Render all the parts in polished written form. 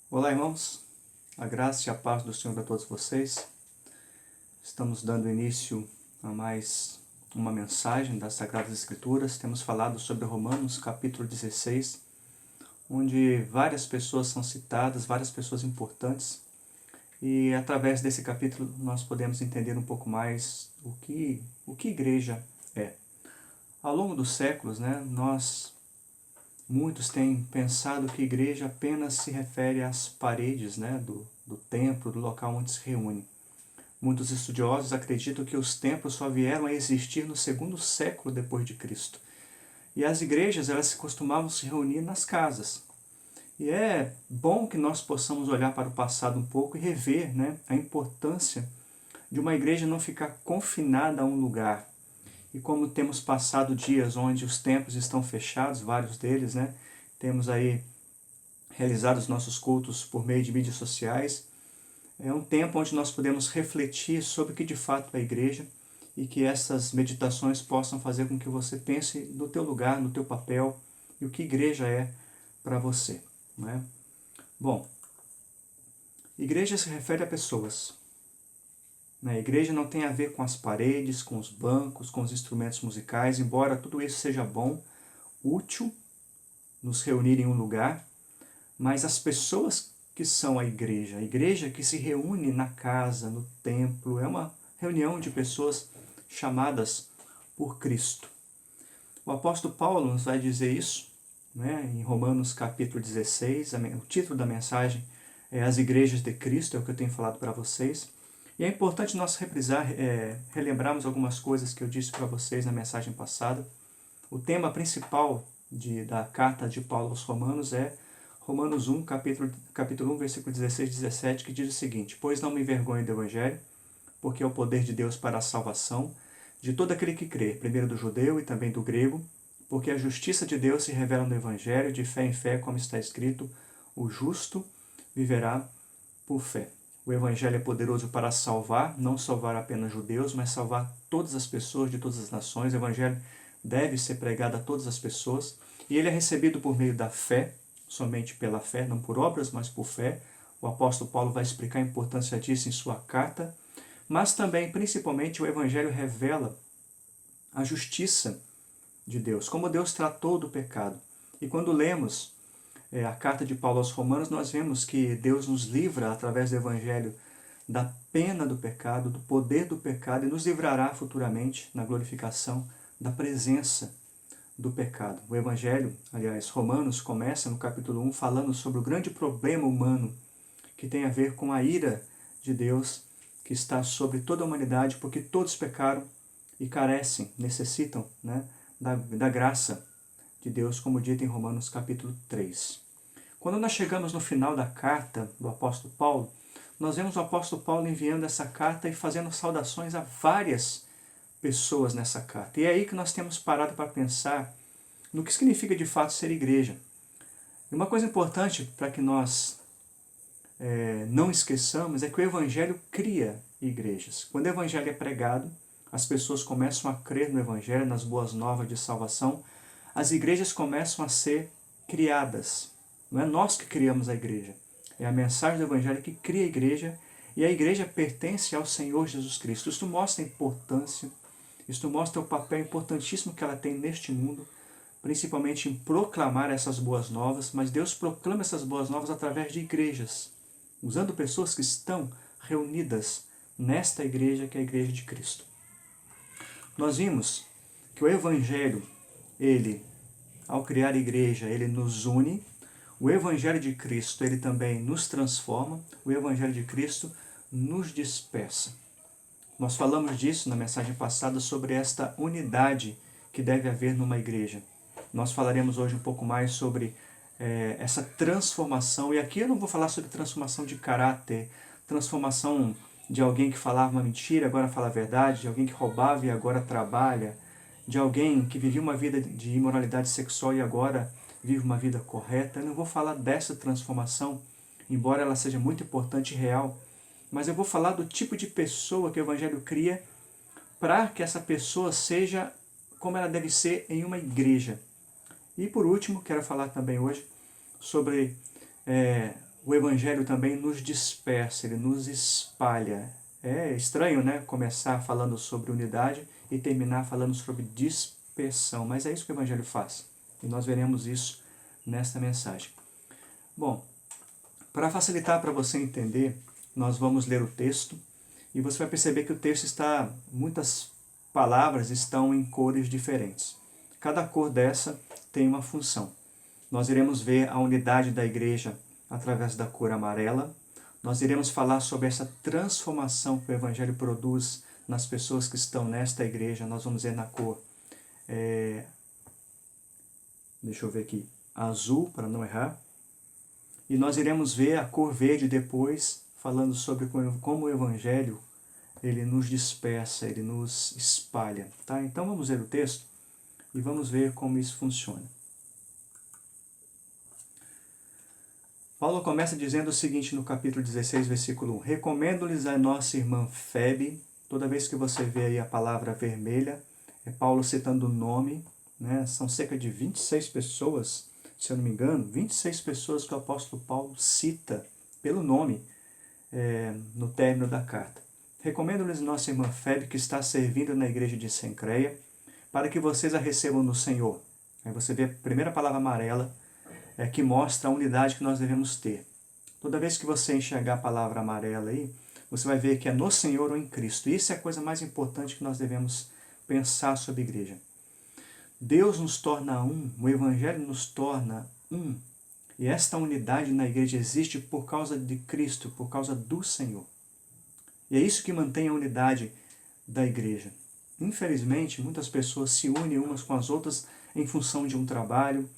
Olá, irmãos. A graça e a paz do Senhor a todos vocês. Estamos dando início a mais uma mensagem das Sagradas Escrituras. Temos falado sobre Romanos, capítulo 16, onde várias pessoas são citadas, várias pessoas importantes. E através desse capítulo nós podemos entender um pouco mais o que igreja é. Ao longo dos séculos, muitos têm pensado que igreja apenas se refere às paredes do templo, do local onde se reúne. Muitos estudiosos acreditam que os templos só vieram a existir no segundo século depois de Cristo. E as igrejas, elas costumavam se reunir nas casas. E é bom que nós possamos olhar para o passado um pouco e rever, a importância de uma igreja não ficar confinada a um lugar. E como temos passado dias onde os templos estão fechados, vários deles, temos aí realizado os nossos cultos por meio de mídias sociais, é um tempo onde nós podemos refletir sobre o que de fato é a igreja e que essas meditações possam fazer com que você pense no teu lugar, no teu papel e o que igreja é para você. Não é? Bom, igreja se refere a pessoas. A igreja não tem a ver com as paredes, com os bancos, com os instrumentos musicais, embora tudo isso seja bom, útil, nos reunir em um lugar, mas as pessoas que são a igreja que se reúne na casa, no templo, é uma reunião de pessoas chamadas por Cristo. O apóstolo Paulo nos vai dizer isso, em Romanos capítulo 16, o título da mensagem é As Igrejas de Cristo, é o que eu tenho falado para vocês. E é importante nós relembrarmos algumas coisas que eu disse para vocês na mensagem passada. O tema principal da carta de Paulo aos Romanos é Romanos 1, capítulo 1, versículo 16 e 17, que diz o seguinte: Pois não me envergonho do Evangelho, porque é o poder de Deus para a salvação de todo aquele que crê, primeiro do judeu e também do grego, porque a justiça de Deus se revela no Evangelho, de fé em fé, como está escrito, o justo viverá por fé. O Evangelho é poderoso para salvar, não salvar apenas judeus, mas salvar todas as pessoas de todas as nações. O Evangelho deve ser pregado a todas as pessoas, e ele é recebido por meio da fé, somente pela fé, não por obras, mas por fé. O apóstolo Paulo vai explicar a importância disso em sua carta, mas também, principalmente, o Evangelho revela a justiça de Deus, como Deus tratou do pecado. E quando lemos a carta de Paulo aos Romanos, nós vemos que Deus nos livra, através do Evangelho, da pena do pecado, do poder do pecado, e nos livrará futuramente, na glorificação, da presença do pecado. O Evangelho, aliás, Romanos, começa no capítulo 1 falando sobre o grande problema humano que tem a ver com a ira de Deus que está sobre toda a humanidade, porque todos pecaram e carecem, necessitam da graça de Deus, como dito em Romanos capítulo 3. Quando nós chegamos no final da carta do apóstolo Paulo, nós vemos o apóstolo Paulo enviando essa carta e fazendo saudações a várias pessoas nessa carta. E é aí que nós temos parado para pensar no que significa de fato ser igreja. E uma coisa importante para que nós não esqueçamos é que o Evangelho cria igrejas. Quando o Evangelho é pregado, as pessoas começam a crer no Evangelho, nas boas novas de salvação, as igrejas começam a ser criadas. Não é nós que criamos a igreja. É a mensagem do Evangelho que cria a igreja, e a igreja pertence ao Senhor Jesus Cristo. Isso mostra a importância, isso mostra o papel importantíssimo que ela tem neste mundo, principalmente em proclamar essas boas novas, mas Deus proclama essas boas novas através de igrejas, usando pessoas que estão reunidas nesta igreja, que é a igreja de Cristo. Nós vimos que o Evangelho, ao criar a igreja, ele nos une. O Evangelho de Cristo, ele também nos transforma. O Evangelho de Cristo nos dispersa. Nós falamos disso na mensagem passada sobre esta unidade que deve haver numa igreja. Nós falaremos hoje um pouco mais sobre essa transformação. E aqui eu não vou falar sobre transformação de caráter, transformação de alguém que falava uma mentira, agora fala a verdade, de alguém que roubava e agora trabalha, de alguém que vivia uma vida de imoralidade sexual e agora vive uma vida correta. Eu não vou falar dessa transformação, embora ela seja muito importante e real, mas eu vou falar do tipo de pessoa que o Evangelho cria para que essa pessoa seja como ela deve ser em uma igreja. E por último, quero falar também hoje sobre o Evangelho também nos dispersa, ele nos espalha. É estranho, né? Começar falando sobre unidade e terminar falando sobre dispersão, mas é isso que o Evangelho faz. E nós veremos isso nesta mensagem. Bom, para facilitar para você entender, nós vamos ler o texto e você vai perceber que o texto está, muitas palavras estão em cores diferentes. Cada cor dessa tem uma função. Nós iremos ver a unidade da igreja através da cor amarela. Nós iremos falar sobre essa transformação que o Evangelho produz nas pessoas que estão nesta igreja. Nós vamos ver na cor, deixa eu ver aqui, azul, para não errar. E nós iremos ver a cor verde depois, falando sobre como o Evangelho ele nos dispersa, ele nos espalha. Tá? Então vamos ler o texto e vamos ver como isso funciona. Paulo começa dizendo o seguinte no capítulo 16, versículo 1. Recomendo-lhes a nossa irmã Febe. Toda vez que você vê aí a palavra vermelha, é Paulo citando o nome, né? São cerca de 26 pessoas, se eu não me engano, 26 pessoas que o apóstolo Paulo cita pelo nome no término da carta. Recomendo-lhes nossa irmã Febe, que está servindo na igreja de Cencreia, para que vocês a recebam no Senhor. Aí você vê a primeira palavra amarela, que mostra a unidade que nós devemos ter. Toda vez que você enxergar a palavra amarela aí, você vai ver que é no Senhor ou em Cristo. Isso é a coisa mais importante que nós devemos pensar sobre a igreja. Deus nos torna um, o Evangelho nos torna um. E esta unidade na igreja existe por causa de Cristo, por causa do Senhor. E é isso que mantém a unidade da igreja. Infelizmente, muitas pessoas se unem umas com as outras em função de um trabalho,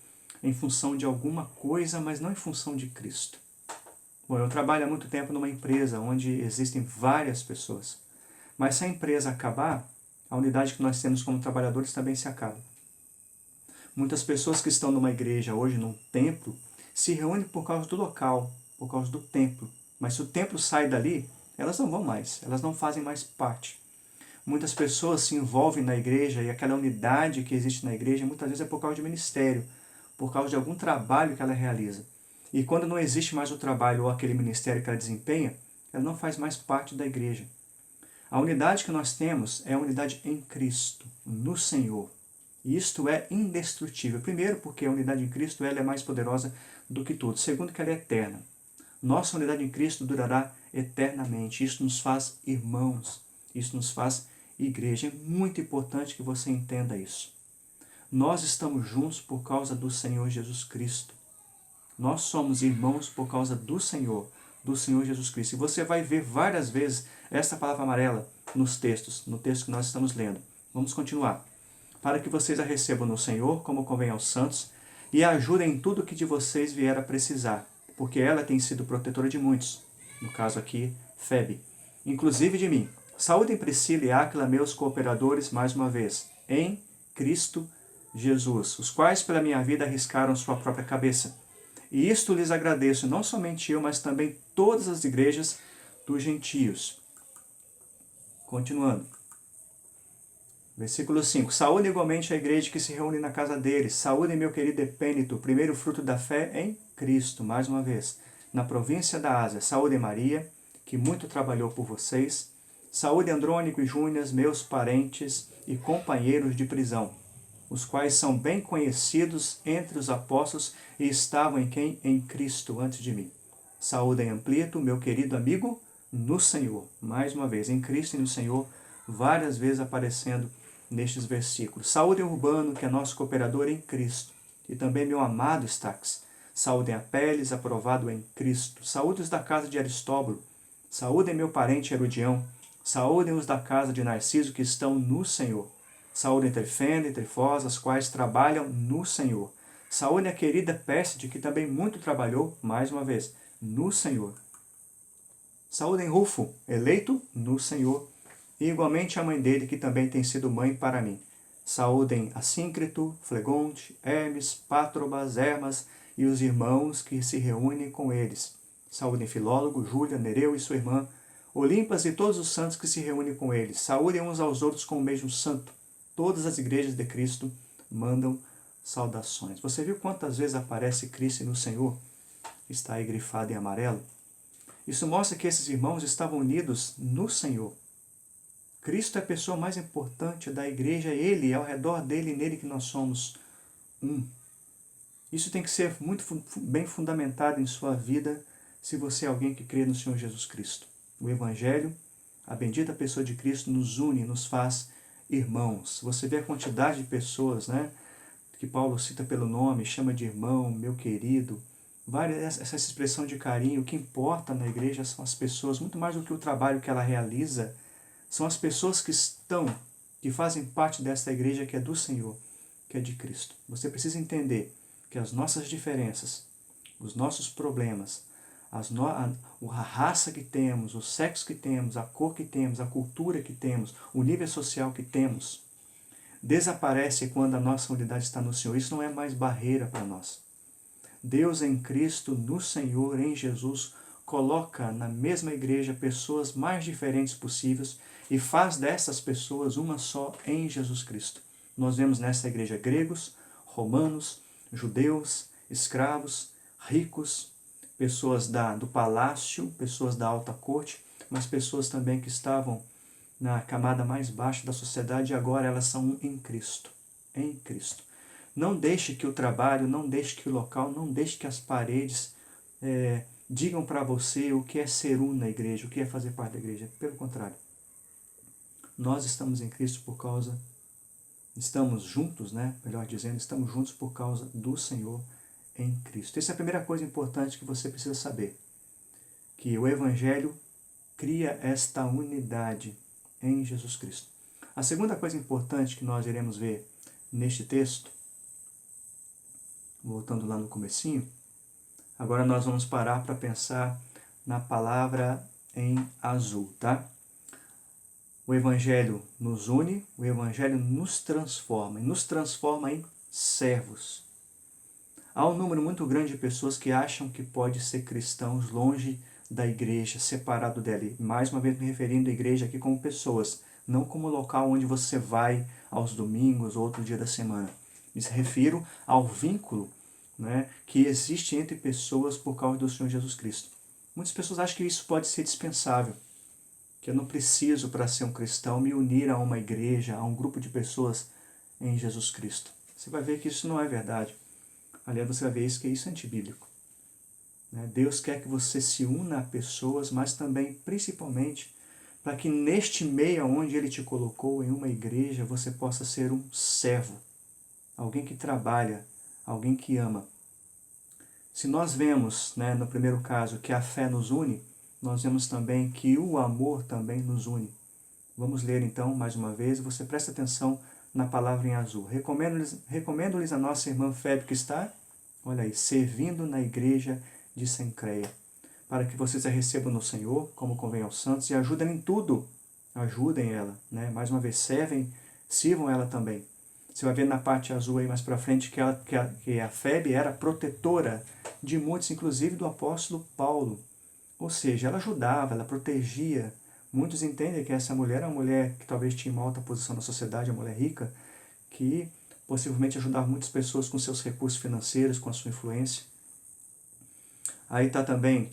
em função de alguma coisa, mas não em função de Cristo. Bom, eu trabalho há muito tempo numa empresa onde existem várias pessoas. Mas se a empresa acabar, a unidade que nós temos como trabalhadores também se acaba. Muitas pessoas que estão numa igreja hoje, num templo, se reúnem por causa do local, por causa do templo. Mas se o templo sai dali, elas não vão mais, elas não fazem mais parte. Muitas pessoas se envolvem na igreja e aquela unidade que existe na igreja muitas vezes é por causa de ministério, por causa de algum trabalho que ela realiza. E quando não existe mais o trabalho ou aquele ministério que ela desempenha, ela não faz mais parte da igreja. A unidade que nós temos é a unidade em Cristo, no Senhor. E isto é indestrutível. Primeiro, porque a unidade em Cristo ela é mais poderosa do que tudo. Segundo, que ela é eterna. Nossa unidade em Cristo durará eternamente. Isso nos faz irmãos. Isso nos faz igreja. É muito importante que você entenda isso. Nós estamos juntos por causa do Senhor Jesus Cristo. Nós somos irmãos por causa do Senhor Jesus Cristo. E você vai ver várias vezes essa palavra amarela nos textos, no texto que nós estamos lendo. Vamos continuar. Para que vocês a recebam no Senhor, como convém aos santos, e a ajudem em tudo que de vocês vier a precisar, porque ela tem sido protetora de muitos, no caso aqui, Febe, inclusive de mim. Saúdem Priscila e Áquila, meus cooperadores, mais uma vez, em Cristo Jesus, os quais pela minha vida arriscaram sua própria cabeça. E isto lhes agradeço, não somente eu, mas também todas as igrejas dos gentios. Continuando. Versículo 5. Saúde igualmente a igreja que se reúne na casa deles. Saúde meu querido Epênito, primeiro fruto da fé em Cristo, mais uma vez. Na província da Ásia. Saúde Maria, que muito trabalhou por vocês. Saúde Andrônico e Júnias, meus parentes e companheiros de prisão, os quais são bem conhecidos entre os apóstolos e estavam em quem? Em Cristo antes de mim. Saúde Amplito, meu querido amigo, no Senhor. Mais uma vez, em Cristo e no Senhor, várias vezes aparecendo nestes versículos. Saúde Urbano, que é nosso cooperador em Cristo. E também meu amado Estax. Saúde Apeles, aprovado em Cristo. Saúde os da casa de Aristóbulo. Saúde meu parente Herodião. Saúdem os da casa de Narciso, que estão no Senhor. Saúde Trifena e Trifosa, as quais trabalham no Senhor. Saúde a querida Pérside, que também muito trabalhou, mais uma vez, no Senhor. Saúdem Rufo, eleito no Senhor. E igualmente a mãe dele, que também tem sido mãe para mim. Saúdem Assíncrito, Flegonte, Hermes, Pátrobas, Hermas e os irmãos que se reúnem com eles. Saúdem Filólogo, Júlia, Nereu e sua irmã, Olimpas e todos os santos que se reúnem com eles. Saúdem uns aos outros com o mesmo santo. Todas as igrejas de Cristo mandam saudações. Você viu quantas vezes aparece Cristo no Senhor? está aí grifado em amarelo. Isso mostra que esses irmãos estavam unidos no Senhor. Cristo é a pessoa mais importante da igreja, Ele, é ao redor dele e nele que nós somos um. Isso tem que ser muito bem fundamentado em sua vida, se você é alguém que crê no Senhor Jesus Cristo. O Evangelho, a bendita pessoa de Cristo, nos une, nos faz irmãos. Você vê a quantidade de pessoas, né, que Paulo cita pelo nome, chama de irmão, meu querido. Essa expressão de carinho, o que importa na igreja são as pessoas, muito mais do que o trabalho que ela realiza, são as pessoas que fazem parte desta igreja que é do Senhor, que é de Cristo. Você precisa entender que as nossas diferenças, os nossos problemas, a raça que temos, o sexo que temos, a cor que temos, a cultura que temos, o nível social que temos, desaparece quando a nossa unidade está no Senhor. Isso não é mais barreira para nós. Deus em Cristo, no Senhor, em Jesus, coloca na mesma igreja pessoas mais diferentes possíveis e faz dessas pessoas uma só em Jesus Cristo. Nós vemos nessa igreja gregos, romanos, judeus, escravos, ricos, pessoas do palácio, pessoas da alta corte, mas pessoas também que estavam na camada mais baixa da sociedade e agora elas são um em Cristo. Em Cristo. Não deixe que o trabalho, não deixe que o local, não deixe que as paredes digam para você o que é ser um na igreja, o que é fazer parte da igreja. Pelo contrário, nós estamos em Cristo estamos juntos, né? Melhor dizendo, estamos juntos por causa do Senhor em Cristo. Essa é a primeira coisa importante que você precisa saber, que o Evangelho cria esta unidade em Jesus Cristo. A segunda coisa importante que nós iremos ver neste texto, voltando lá no comecinho, agora nós vamos parar para pensar na palavra em azul, tá? O Evangelho nos une, o Evangelho nos transforma em servos. Há um número muito grande de pessoas que acham que pode ser cristãos longe da igreja, separado dela. E mais uma vez me referindo à igreja aqui como pessoas, não como local onde você vai aos domingos ou outro dia da semana. Me refiro ao vínculo, né, que existe entre pessoas por causa do Senhor Jesus Cristo. Muitas pessoas acham que isso pode ser dispensável, que eu não preciso, para ser um cristão, me unir a uma igreja, a um grupo de pessoas em Jesus Cristo. Você vai ver que isso não é verdade. Aliás, você vai ver isso, que isso é antibíblico. Deus quer que você se una a pessoas, mas também, principalmente, para que neste meio onde Ele te colocou, em uma igreja, você possa ser um servo, alguém que trabalha, alguém que ama. Se nós vemos, no primeiro caso, que a fé nos une, nós vemos também que o amor também nos une. Vamos ler então mais uma vez, você presta atenção na palavra em azul. Recomendo-lhes a nossa irmã Febe que está, olha aí, servindo na igreja de Sencreia, para que vocês a recebam no Senhor, como convém aos santos, e ajudem em tudo. Ajudem ela, mais uma vez, sirvam ela também. Você vai ver na parte azul aí mais para frente que a Febe era protetora de muitos, inclusive do apóstolo Paulo. Ou seja, ela ajudava, ela protegia. Muitos entendem que essa mulher é uma mulher que talvez tinha uma alta posição na sociedade, uma mulher rica, que possivelmente ajudava muitas pessoas com seus recursos financeiros, com a sua influência. Aí está também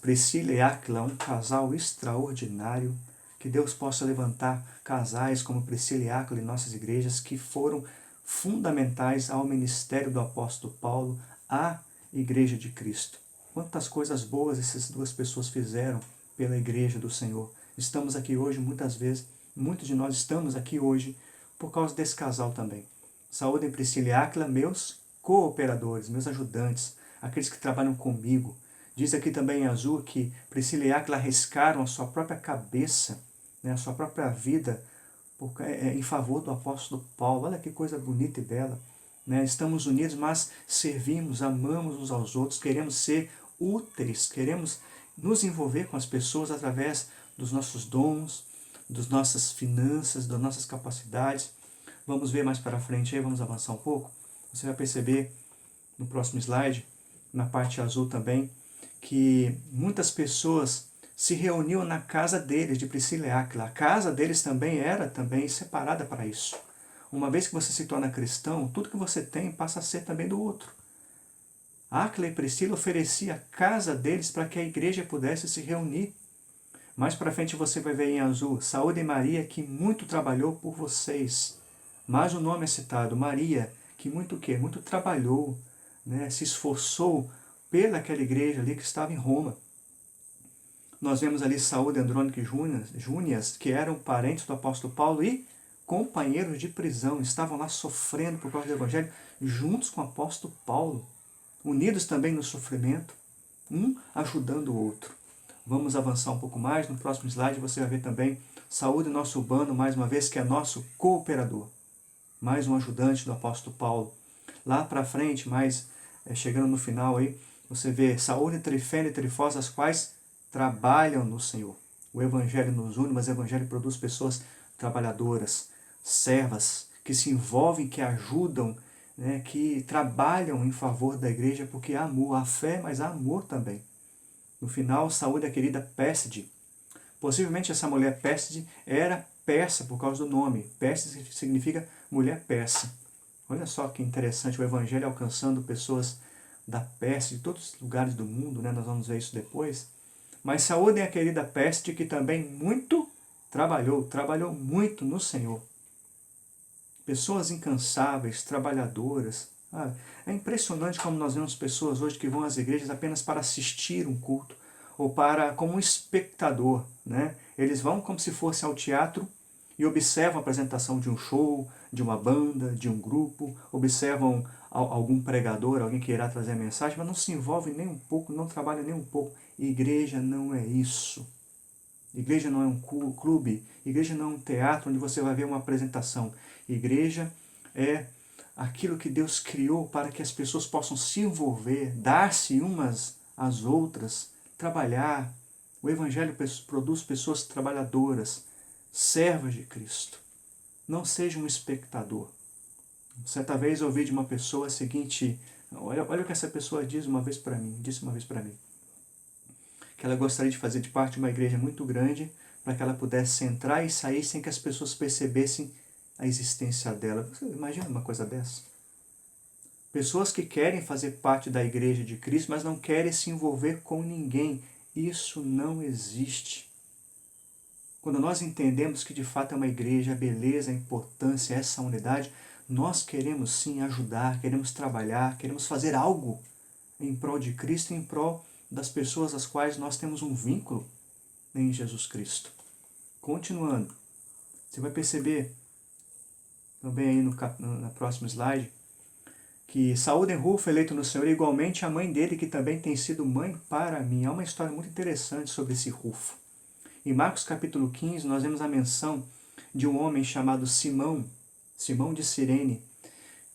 Priscila e Áquila, um casal extraordinário. Que Deus possa levantar casais como Priscila e Áquila em nossas igrejas, que foram fundamentais ao ministério do apóstolo Paulo, à igreja de Cristo. Quantas coisas boas essas duas pessoas fizeram pela igreja do Senhor. Estamos aqui hoje, muitos de nós estamos aqui hoje por causa desse casal também. Saúdem Priscila e Áquila, meus cooperadores, meus ajudantes, aqueles que trabalham comigo. Diz aqui também em azul que Priscila e Áquila arriscaram a sua própria cabeça, a sua própria vida em favor do apóstolo Paulo. Olha que coisa bonita e bela. Estamos unidos, mas servimos, amamos uns aos outros, queremos ser úteis, queremos nos envolver com as pessoas através dos nossos dons, das nossas finanças, das nossas capacidades. Vamos ver mais para frente aí, vamos avançar um pouco. Você vai perceber no próximo slide, na parte azul também, que muitas pessoas se reuniam na casa deles, de Priscila e Áquila. A casa deles também era separada para isso. Uma vez que você se torna cristão, tudo que você tem passa a ser também do outro. Áquila e Priscila ofereciam a casa deles para que a igreja pudesse se reunir. Mais para frente você vai ver em azul, Saúde e Maria, que muito trabalhou por vocês. Mas o nome é citado, Maria, que muito o quê? Muito trabalhou, né? Se esforçou pelaquela igreja ali que estava em Roma. Nós vemos ali Saúde, Andrônico e Júnias, que eram parentes do apóstolo Paulo e companheiros de prisão, estavam lá sofrendo por causa do evangelho, juntos com o apóstolo Paulo, unidos também no sofrimento, um ajudando o outro. Vamos avançar um pouco mais, no próximo slide você vai ver também Saúde, nosso urbano, mais uma vez, que é nosso cooperador, mais um ajudante do apóstolo Paulo. Lá para frente, mais chegando no final aí, você vê Saúde, Trifena e Trifós, as quais trabalham no Senhor. O Evangelho nos une, mas o Evangelho produz pessoas trabalhadoras, servas, que se envolvem, que ajudam, né, que trabalham em favor da igreja, porque há amor, há fé, mas há amor também. No final, Saúde, a querida Pérside. Possivelmente essa mulher Pérside era persa por causa do nome. Pérside significa mulher persa. Olha só que interessante, o Evangelho alcançando pessoas da Pérsia, de todos os lugares do mundo, né? Nós vamos ver isso depois. Mas Saúde, a querida Pérside, que também muito trabalhou muito no Senhor. Pessoas incansáveis, trabalhadoras. É impressionante como nós vemos pessoas hoje que vão às igrejas apenas para assistir um culto, ou para como um espectador, né? Eles vão como se fosse ao teatro e observam a apresentação de um show, de uma banda, de um grupo, observam algum pregador, alguém que irá trazer a mensagem, mas não se envolve nem um pouco, não trabalha nem um pouco. Igreja não é isso. Igreja não é um clube, igreja não é um teatro onde você vai ver uma apresentação. Igreja é aquilo que Deus criou para que as pessoas possam se envolver, dar-se umas às outras, trabalhar. O Evangelho produz pessoas trabalhadoras, servas de Cristo. Não seja um espectador. Certa vez eu ouvi de uma pessoa a seguinte, olha o que essa pessoa disse uma vez para mim, que ela gostaria de fazer de parte de uma igreja muito grande, para que ela pudesse entrar e sair sem que as pessoas percebessem a existência dela. Você imagina uma coisa dessa? Pessoas que querem fazer parte da igreja de Cristo, mas não querem se envolver com ninguém. Isso não existe. Quando nós entendemos que de fato é uma igreja, a beleza, a importância, essa unidade, nós queremos sim ajudar, queremos trabalhar, queremos fazer algo em prol de Cristo, em prol das pessoas às quais nós temos um vínculo em Jesus Cristo. Continuando, você vai perceber também aí na próximo slide que Saúde e Rufo, eleito no Senhor, igualmente a mãe dele, que também tem sido mãe para mim. Há uma história muito interessante sobre esse Rufo. Em Marcos capítulo 15, nós vemos a menção de um homem chamado Simão de Cirene.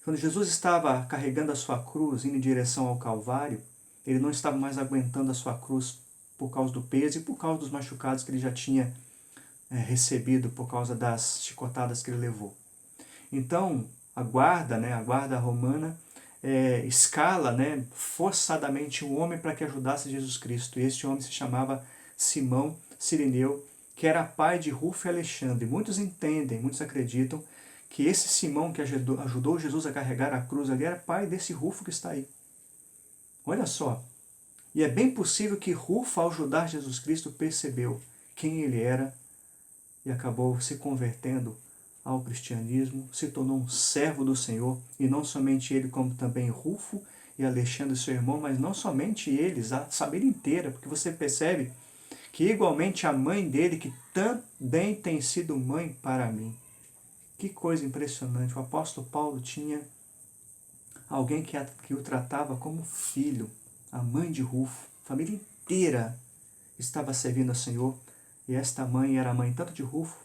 Quando Jesus estava carregando a sua cruz, indo em direção ao Calvário, ele não estava mais aguentando a sua cruz por causa do peso e por causa dos machucados que ele já tinha recebido por causa das chicotadas que ele levou. Então, a guarda romana, escala, forçadamente um homem para que ajudasse Jesus Cristo. E este homem se chamava Simão Cireneu, que era pai de Rufo e Alexandre. Muitos acreditam que esse Simão que ajudou Jesus a carregar a cruz ali era pai desse Rufo que está aí. Olha só. E é bem possível que Rufo, ao ajudar Jesus Cristo, percebeu quem ele era e acabou se convertendo ao cristianismo, se tornou um servo do Senhor, e não somente ele, como também Rufo e Alexandre, seu irmão, mas não somente eles, a família inteira, porque você percebe que igualmente a mãe dele, que também tem sido mãe para mim. Que coisa impressionante, o apóstolo Paulo tinha alguém que o tratava como filho, a mãe de Rufo, a família inteira estava servindo ao Senhor, e esta mãe era a mãe tanto de Rufo,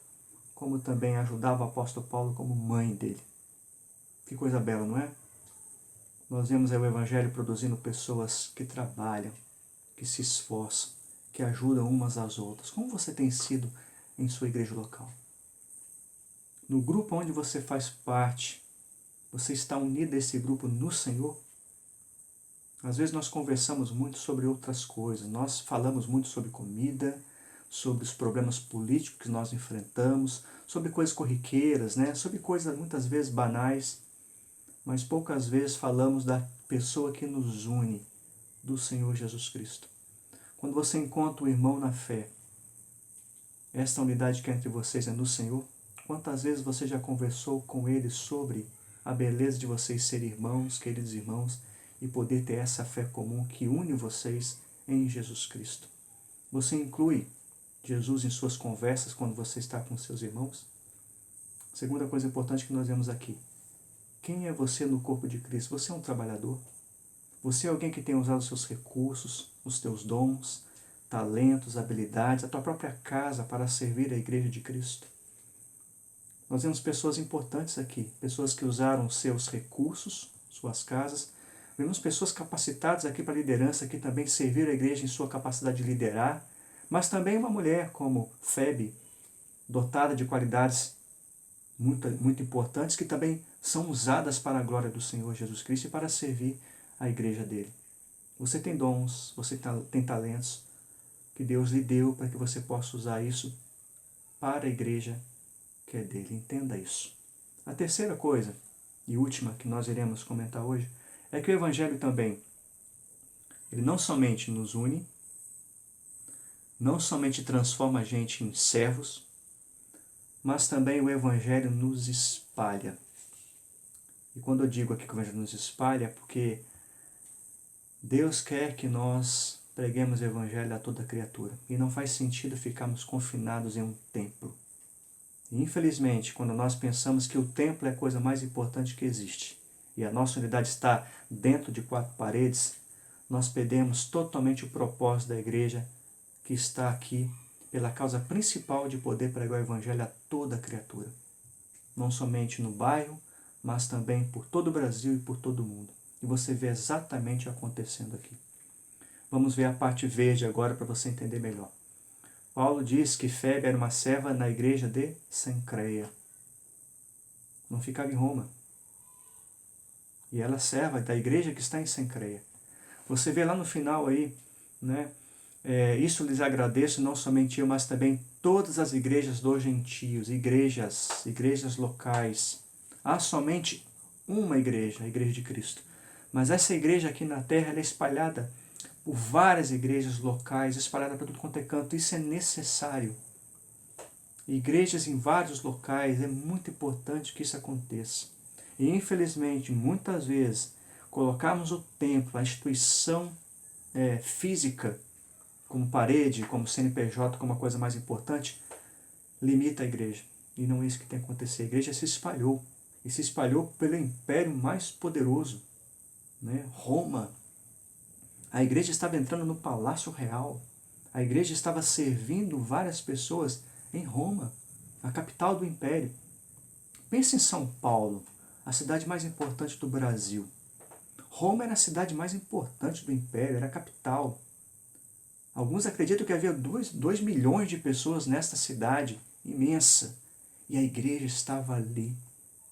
como também ajudava o apóstolo Paulo como mãe dele. Que coisa bela, não é? Nós vemos aí o Evangelho produzindo pessoas que trabalham, que se esforçam, que ajudam umas às outras. Como você tem sido em sua igreja local? No grupo onde você faz parte, você está unido a esse grupo no Senhor? Às vezes nós conversamos muito sobre outras coisas, nós falamos muito sobre comida, sobre os problemas políticos que nós enfrentamos, sobre coisas corriqueiras, sobre coisas muitas vezes banais, mas poucas vezes falamos pessoa que nos une do Senhor Jesus Cristo. Quando você encontra o irmão na fé, esta unidade que é entre vocês é no Senhor, quantas vezes você já conversou com ele sobre a beleza de vocês serem irmãos, queridos irmãos, e poder ter essa fé comum que une vocês em Jesus Cristo? Você inclui Jesus em suas conversas quando você está com seus irmãos? Segunda coisa importante que nós vemos aqui. Quem é você no corpo de Cristo? Você é um trabalhador? Você é alguém que tem usado os seus recursos, os teus dons, talentos, habilidades, a tua própria casa para servir a igreja de Cristo? Nós vemos pessoas importantes aqui, pessoas que usaram seus recursos, suas casas. Vemos pessoas capacitadas aqui para a liderança, que também serviram a igreja em sua capacidade de liderar, mas também uma mulher como Febe, dotada de qualidades muito importantes, que também são usadas para a glória do Senhor Jesus Cristo e para servir a igreja dele. Você tem dons, você tem talentos que Deus lhe deu para que você possa usar isso para a igreja que é dele. Entenda isso. A terceira coisa, e última que nós iremos comentar hoje, é que o Evangelho também, ele não somente nos une, não somente transforma a gente em servos, mas também o Evangelho nos espalha. E quando eu digo aqui que o Evangelho nos espalha, é porque Deus quer que nós preguemos o Evangelho a toda criatura. E não faz sentido ficarmos confinados em um templo. E, infelizmente, quando nós pensamos que o templo é a coisa mais importante que existe, e a nossa unidade está dentro de 4 paredes, nós perdemos totalmente o propósito da igreja, que está aqui pela causa principal de poder pregar o Evangelho a toda criatura. Não somente no bairro, mas também por todo o Brasil e por todo o mundo. E você vê exatamente acontecendo aqui. Vamos ver a parte verde agora para você entender melhor. Paulo diz que Febe era uma serva na igreja de Cencreia. Não ficava em Roma. E ela é serva da igreja que está em Cencreia. Você vê lá no final aí, né? Isso lhes agradeço, não somente eu, mas também todas as igrejas dos gentios, igrejas locais. Há somente uma igreja, a igreja de Cristo. Mas essa igreja aqui na terra ela é espalhada por várias igrejas locais, espalhadas para tudo quanto é canto. Isso é necessário. Igrejas em vários locais, é muito importante que isso aconteça. E infelizmente, muitas vezes, colocarmos o templo, a instituição física, como parede, como CNPJ, como a coisa mais importante, limita a igreja. E não é isso que tem que acontecer. A igreja se espalhou. E se espalhou pelo império mais poderoso, né? Roma. A igreja estava entrando no Palácio Real. A igreja estava servindo várias pessoas em Roma, a capital do império. Pense em São Paulo, a cidade mais importante do Brasil. Roma era a cidade mais importante do império, era a capital. Alguns acreditam que havia 2 milhões de pessoas nesta cidade imensa. E a igreja estava ali.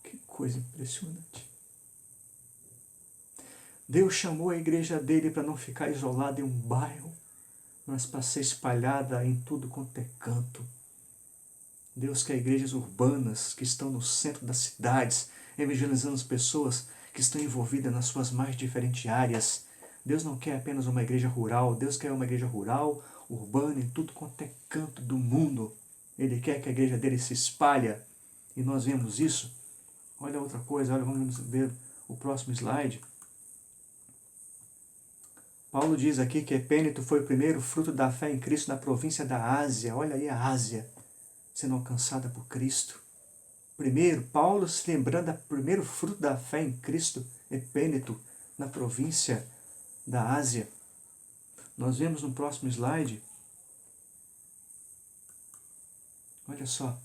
Que coisa impressionante. Deus chamou a igreja dele para não ficar isolada em um bairro, mas para ser espalhada em tudo quanto é canto. Deus quer igrejas urbanas que estão no centro das cidades, evangelizando as pessoas que estão envolvidas nas suas mais diferentes áreas. Deus não quer apenas uma igreja rural, Deus quer uma igreja rural, urbana, em tudo quanto é canto do mundo. Ele quer que a igreja dele se espalhe, e nós vemos isso. Olha outra coisa, vamos ver o próximo slide. Paulo diz aqui que Epêneto foi o primeiro fruto da fé em Cristo na província da Ásia. Olha aí a Ásia sendo alcançada por Cristo. Primeiro, Paulo se lembrando do primeiro fruto da fé em Cristo, Epêneto, na província da Ásia. Nós vemos no próximo slide. Olha só.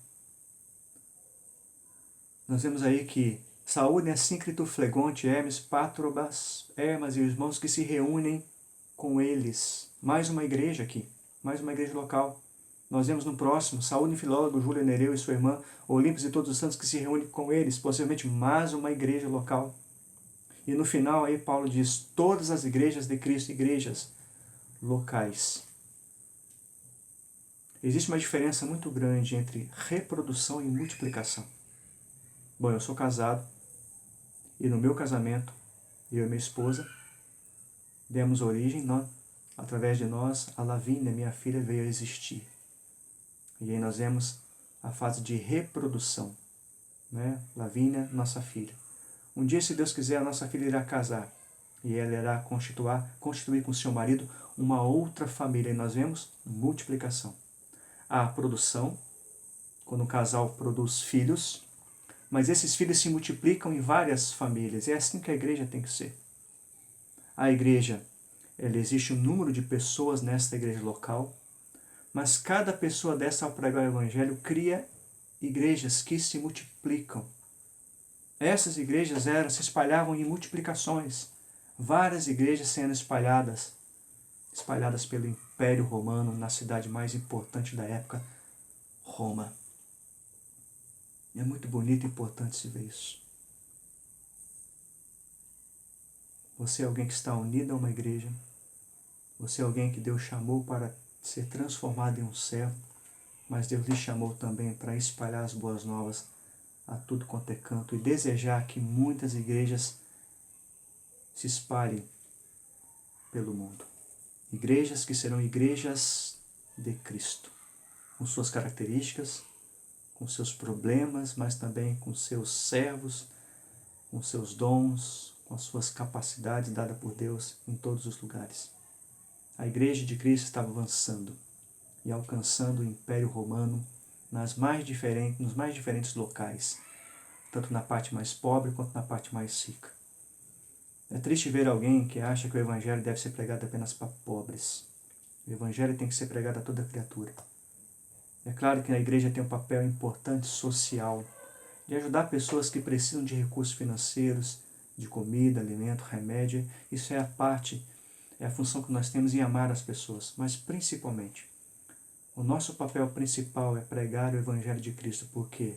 Nós vemos aí que Saúde, Assíncrito, Flegonte, Hermes, Pátrobas, Hermas e os irmãos que se reúnem com eles. Mais uma igreja aqui, mais uma igreja local. Nós vemos no próximo, Saúde, Filólogo, Júlia, Nereu e sua irmã, Olímpio e todos os santos que se reúnem com eles, possivelmente mais uma igreja local. E no final aí Paulo diz, todas as igrejas de Cristo, igrejas locais. Existe uma diferença muito grande entre reprodução e multiplicação. Bom, eu sou casado, e no meu casamento, Eu e minha esposa demos origem, através de nós, a Lavínia, minha filha, veio a existir. E aí nós vemos a fase de reprodução, né? Lavínia, nossa filha. Um dia, se Deus quiser, a nossa filha irá casar. E ela irá constituir com seu marido uma outra família. E nós vemos multiplicação. Há a produção, quando o casal produz filhos, mas esses filhos se multiplicam em várias famílias. É assim que a igreja tem que ser. A igreja, existe um número de pessoas nesta igreja local, mas cada pessoa dessa, ao pregar o evangelho, cria igrejas que se multiplicam. Essas igrejas se espalhavam em multiplicações. Várias igrejas sendo espalhadas pelo Império Romano, na cidade mais importante da época, Roma. E é muito bonito e importante se ver isso. Você é alguém que está unido a uma igreja. Você é alguém que Deus chamou para ser transformado em um servo, mas Deus lhe chamou também para espalhar as boas novas a tudo quanto é canto e desejar que muitas igrejas se espalhem pelo mundo. Igrejas que serão igrejas de Cristo, com suas características, com seus problemas, mas também com seus servos, com seus dons, com as suas capacidades dadas por Deus em todos os lugares. A igreja de Cristo estava avançando e alcançando o Império Romano nos mais diferentes locais, tanto na parte mais pobre quanto na parte mais rica. É triste ver alguém que acha que o Evangelho deve ser pregado apenas para pobres. O Evangelho tem que ser pregado a toda criatura. É claro que a igreja tem um papel importante social, de ajudar pessoas que precisam de recursos financeiros, de comida, alimento, remédio. Isso é a função que nós temos em amar as pessoas. Mas principalmente, o nosso papel principal é pregar o Evangelho de Cristo, porque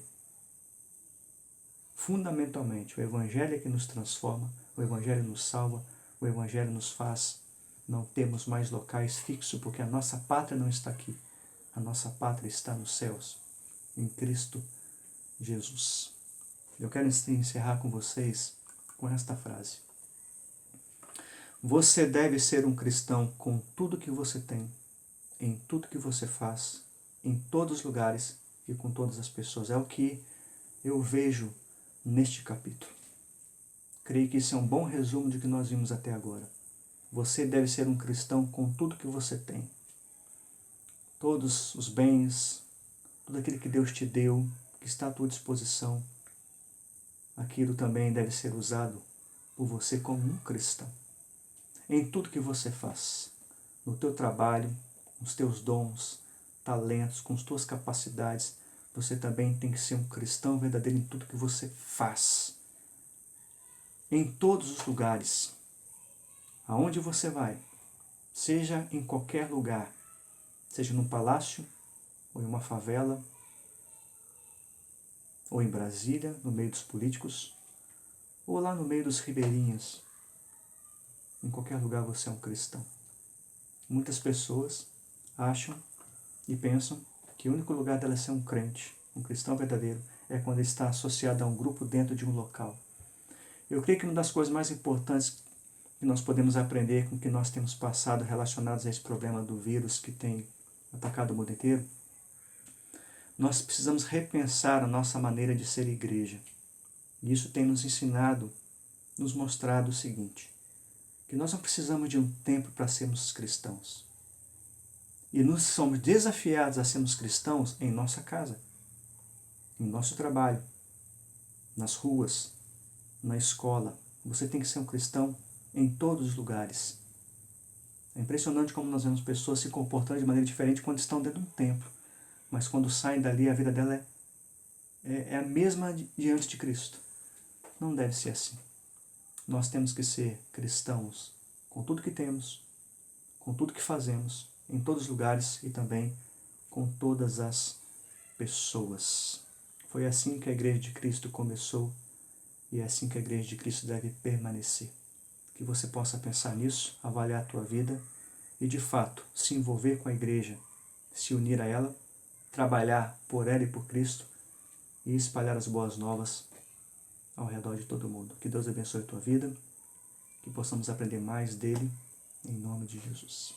fundamentalmente o Evangelho é que nos transforma, o Evangelho nos salva, o Evangelho nos faz não termos mais locais fixos, porque a nossa pátria não está aqui. A nossa pátria está nos céus, em Cristo Jesus. Eu quero encerrar com vocês com esta frase. Você deve ser um cristão com tudo que você tem, em tudo que você faz, em todos os lugares e com todas as pessoas. É o que eu vejo neste capítulo. Creio que isso é um bom resumo de que nós vimos até agora. Você deve ser um cristão com tudo que você tem. Todos os bens, tudo aquilo que Deus te deu, que está à tua disposição, aquilo também deve ser usado por você como um cristão. Em tudo que você faz, no teu trabalho, com os teus dons, talentos, com as tuas capacidades, você também tem que ser um cristão verdadeiro em tudo que você faz. Em todos os lugares, aonde você vai, seja em qualquer lugar, seja num palácio, ou em uma favela, ou em Brasília, no meio dos políticos, ou lá no meio dos ribeirinhos, em qualquer lugar você é um cristão. Muitas pessoas acham e pensam que o único lugar dela ser um crente, um cristão verdadeiro, é quando está associado a um grupo dentro de um local. Eu creio que uma das coisas mais importantes que nós podemos aprender com o que nós temos passado relacionados a esse problema do vírus que tem atacado o mundo inteiro, nós precisamos repensar a nossa maneira de ser igreja. E isso tem nos ensinado, nos mostrado o seguinte, que nós não precisamos de um templo para sermos cristãos. E nós somos desafiados a sermos cristãos em nossa casa, em nosso trabalho, nas ruas, na escola. Você tem que ser um cristão em todos os lugares. É impressionante como nós vemos pessoas se comportando de maneira diferente quando estão dentro de um templo. Mas quando saem dali, a vida dela é a mesma diante de Cristo. Não deve ser assim. Nós temos que ser cristãos com tudo que temos, com tudo que fazemos, em todos os lugares e também com todas as pessoas. Foi assim que a Igreja de Cristo começou e é assim que a Igreja de Cristo deve permanecer. Que você possa pensar nisso, avaliar a tua vida e, de fato, se envolver com a Igreja, se unir a ela, trabalhar por ela e por Cristo e espalhar as boas novas ao redor de todo mundo. Que Deus abençoe a tua vida que possamos aprender mais dele, em nome de Jesus.